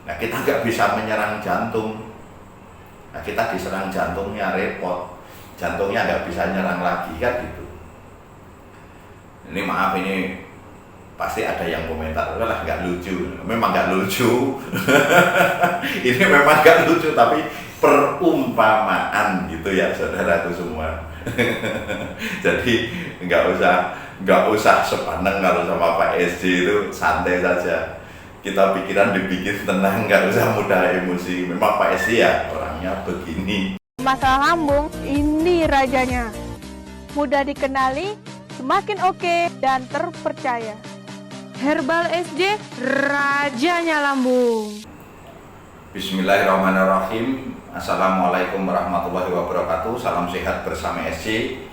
Nah, kita nggak bisa menyerang jantung. Nah, kita diserang jantungnya repot, jantungnya nggak bisa nyerang lagi kan gitu. Ini maaf, ini pasti ada yang komentar, lah nggak lucu. Memang nggak lucu. Ini memang nggak lucu, tapi perumpamaan gitu ya saudaraku semua. Jadi nggak usah sepaneng kalau sama Pak SJ, itu santai saja. Kita pikiran dibikin tenang, nggak usah mudah emosi. Memang Pak SJ ya orangnya begini. Masalah lambung, ini rajanya. Mudah dikenali, semakin oke dan terpercaya. Herbal SJ, rajanya lambung. Bismillahirrahmanirrahim. Assalamualaikum warahmatullahi wabarakatuh. Salam sehat bersama SJ.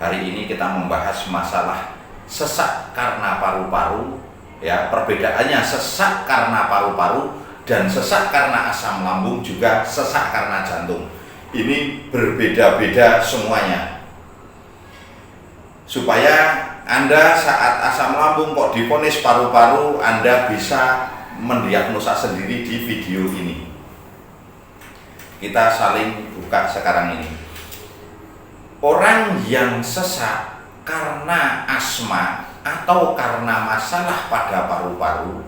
Hari ini kita membahas masalah sesak karena paru-paru. Ya, perbedaannya sesak karena paru-paru dan sesak karena asam lambung, juga sesak karena jantung. Ini berbeda-beda semuanya. Supaya Anda saat asam lambung kok divonis paru-paru, Anda bisa mendiagnosa sendiri di video ini. Kita saling buka sekarang ini. Orang yang sesak karena asma atau karena masalah pada paru-paru,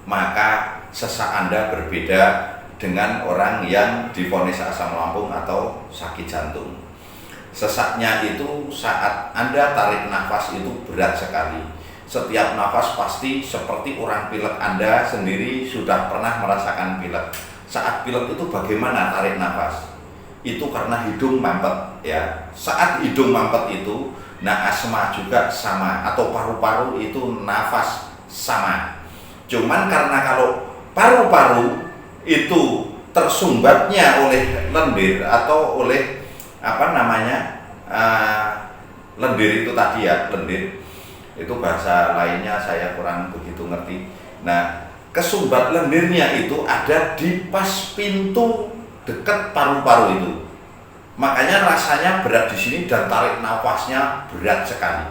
maka sesak Anda berbeda dengan orang yang divonis asam lambung atau sakit jantung. Sesaknya itu saat Anda tarik nafas itu berat sekali. Setiap nafas pasti seperti orang pilek. Anda sendiri sudah pernah merasakan pilek. Saat pilek itu bagaimana tarik nafas? Itu karena hidung mampet ya. Saat hidung mampet itu, nah asma juga sama, atau paru-paru itu nafas sama. Cuman karena kalau paru-paru itu tersumbatnya oleh lendir atau oleh lendir itu tadi ya, lendir itu bahasa lainnya saya kurang begitu ngerti. Nah, kesumbat lendirnya itu ada di pas pintu dekat paru-paru itu. Makanya rasanya berat di sini dan tarik nafasnya berat sekali.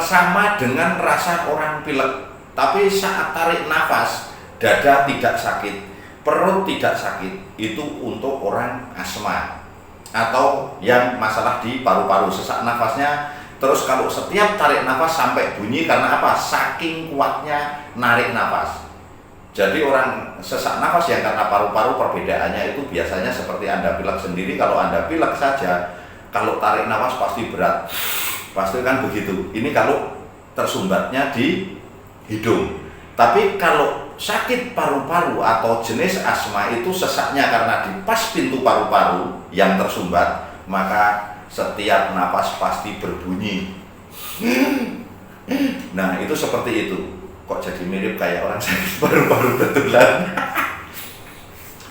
Sama dengan rasa orang pilek. Tapi saat tarik nafas, dada tidak sakit, perut tidak sakit. Itu untuk orang asma atau yang masalah di paru-paru, sesak nafasnya. Terus kalau setiap tarik nafas sampai bunyi, karena apa? Saking kuatnya narik nafas. Jadi orang sesak nafas yang karena paru-paru, perbedaannya itu biasanya seperti Anda pilek sendiri. Kalau Anda pilek saja, kalau tarik nafas pasti berat, pasti kan begitu. Ini kalau tersumbatnya di hidung. Tapi kalau sakit paru-paru atau jenis asma itu sesaknya karena di pas pintu paru-paru yang tersumbat, maka setiap napas pasti berbunyi. Nah, itu seperti itu. Kok jadi mirip kayak orang sakit paru-paru betulan.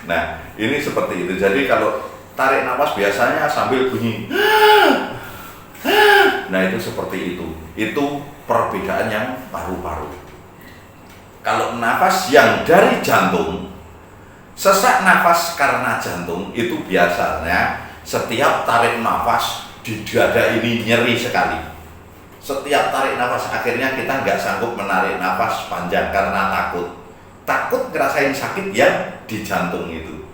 Nah, ini seperti itu. Jadi kalau tarik napas biasanya sambil bunyi. Nah, itu seperti itu. Itu perbedaan yang paru-paru. Kalau nafas yang dari jantung, sesak nafas karena jantung itu biasanya setiap tarik nafas di dada ini nyeri sekali. Setiap tarik nafas akhirnya kita nggak sanggup menarik nafas panjang karena takut ngerasain sakit yang di jantung itu.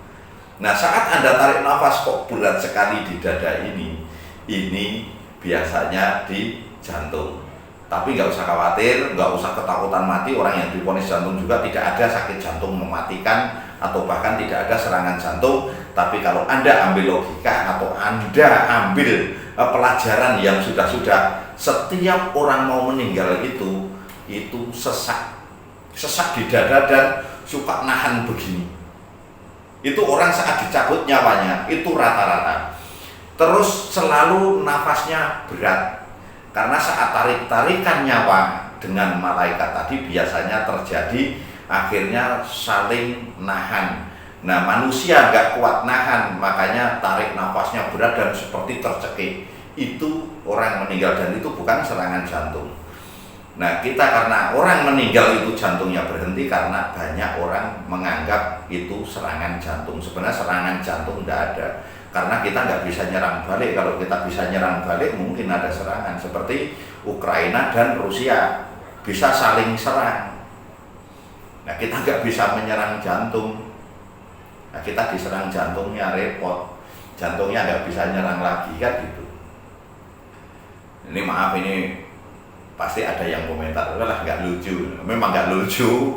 Nah, saat Anda tarik nafas kok berat sekali di dada ini biasanya di jantung. Tapi nggak usah khawatir, nggak usah ketakutan mati. Orang yang divonis jantung juga tidak ada sakit jantung mematikan atau bahkan tidak ada serangan jantung. Tapi kalau Anda ambil logika atau Anda ambil pelajaran yang sudah setiap orang mau meninggal itu sesak di dada dan suka nahan begini. Itu orang saat dicabut nyawanya itu rata-rata. Terus selalu nafasnya berat. Karena saat tarikan nyawa dengan malaikat tadi biasanya terjadi akhirnya saling nahan. Nah, manusia nggak kuat nahan, makanya tarik nafasnya berat dan seperti tercekik. Itu orang meninggal dan itu bukan serangan jantung. Nah, kita karena orang meninggal itu jantungnya berhenti karena banyak orang menganggap itu serangan jantung. Sebenarnya serangan jantung tidak ada. Karena kita nggak bisa nyerang balik. Kalau kita bisa nyerang balik mungkin ada serangan. Seperti Ukraina dan Rusia bisa saling serang. Nah, kita nggak bisa menyerang jantung. Nah, kita diserang jantungnya repot, jantungnya nggak bisa nyerang lagi kan gitu. Ini maaf, ini pasti ada yang komentar, lah nggak lucu. Memang nggak lucu.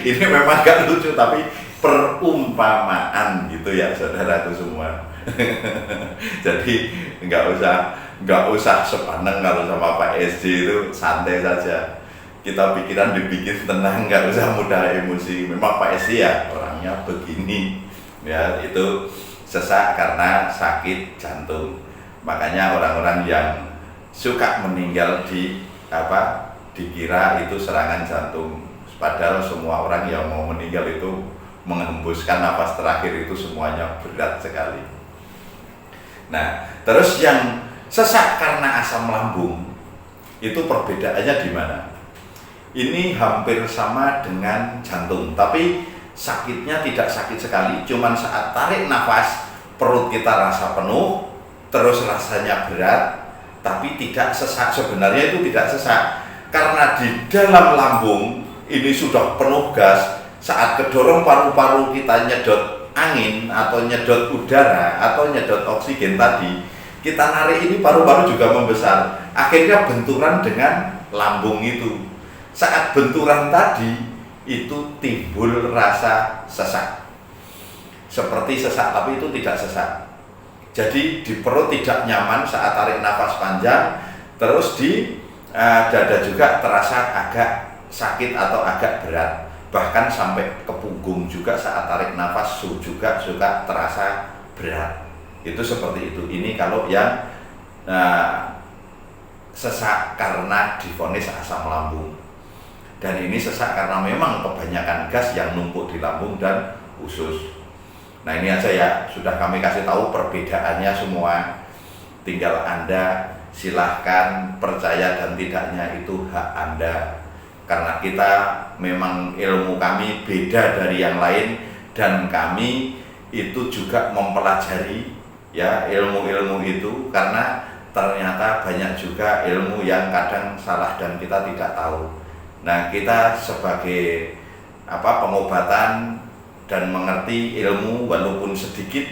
Ini memang nggak lucu, tapi perumpamaan gitu ya saudaraku semua. Jadi nggak usah sepaneng kalau sama Pak SJ itu, santai saja. Kita pikiran dibikin tenang, nggak usah mudah emosi. Memang Pak SJ ya orangnya begini, ya itu sesak karena sakit jantung. Makanya orang-orang yang suka meninggal dikira itu serangan jantung. Padahal semua orang yang mau meninggal itu menghembuskan napas terakhir itu semuanya berat sekali. Nah, terus yang sesak karena asam lambung itu perbedaannya di mana? Ini hampir sama dengan jantung, tapi sakitnya tidak sakit sekali, cuman saat tarik nafas perut kita rasa penuh, terus rasanya berat, tapi tidak sesak. Sebenarnya itu tidak sesak, karena di dalam lambung ini sudah penuh gas. Saat kedorong paru-paru kita nyedot angin atau nyedot udara atau nyedot oksigen tadi, kita narik ini paru-paru juga membesar, akhirnya benturan dengan lambung itu. Saat benturan tadi itu timbul rasa sesak, seperti sesak tapi itu tidak sesak. Jadi di perut tidak nyaman saat tarik nafas panjang, terus di dada juga terasa agak sakit atau agak berat, bahkan sampai ke punggung juga saat tarik nafas juga terasa berat. Itu seperti itu. Ini kalau yang sesak karena divonis asam lambung. Dan ini sesak karena memang kebanyakan gas yang numpuk di lambung dan usus. Nah, ini aja ya, sudah kami kasih tahu perbedaannya semua. Tinggal Anda silahkan percaya dan tidaknya itu hak Anda. Karena kita memang ilmu kami beda dari yang lain, dan kami itu juga mempelajari ya ilmu-ilmu itu, karena ternyata banyak juga ilmu yang kadang salah dan kita tidak tahu. Nah, kita sebagai pengobatan dan mengerti ilmu walaupun sedikit,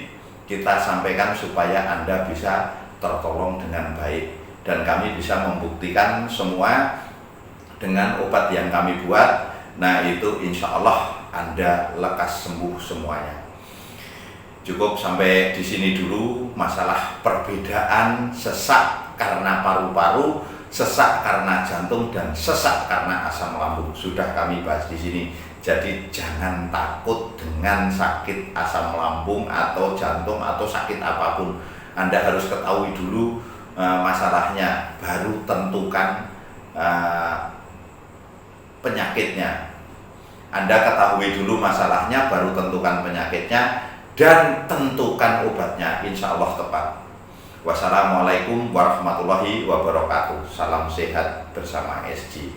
kita sampaikan supaya Anda bisa tertolong dengan baik, dan kami bisa membuktikan semua dengan obat yang kami buat. Nah, itu insya Allah Anda lekas sembuh semuanya. Cukup sampai di sini dulu masalah perbedaan sesak karena paru-paru, sesak karena jantung, dan sesak karena asam lambung sudah kami bahas di sini. Jadi jangan takut dengan sakit asam lambung atau jantung atau sakit apapun. Anda harus ketahui dulu masalahnya, baru tentukan penyakitnya. Anda ketahui dulu masalahnya, baru tentukan penyakitnya, dan tentukan obatnya, insya Allah tepat. Wassalamualaikum warahmatullahi wabarakatuh. Salam sehat bersama SJ.